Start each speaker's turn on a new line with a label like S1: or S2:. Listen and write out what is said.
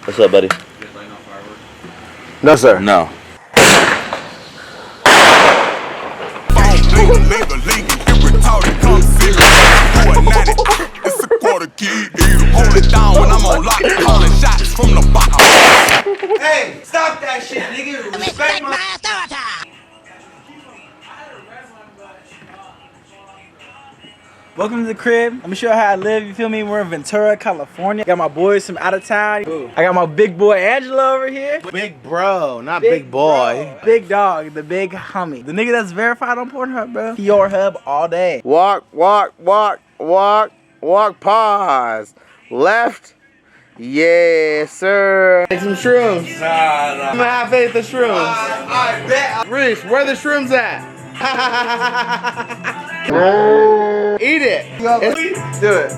S1: What's up, buddy?
S2: No, sir.
S1: No.
S3: It's a quarter key. Hold it down when I'm on lock. Calling shots from the box.
S4: Hey, stop that shit, nigga. Respect my authority. Welcome to the crib. I'm gonna show you how I live. You feel me? We're in Ventura, California. Got my boys from out of town. Ooh. I got my big boy Angelo over here.
S2: Big bro, not big boy.
S4: Bro. Big dog, the big homie. The nigga that's verified on Pornhub, bro. Your hub all day.
S2: Walk, pause. Left. Yes, sir. Take some shrooms.
S4: Nah.
S2: I'm gonna have faith in shrooms.
S4: I bet.
S2: Reese, where the shrooms at? Eat it.
S4: Do it.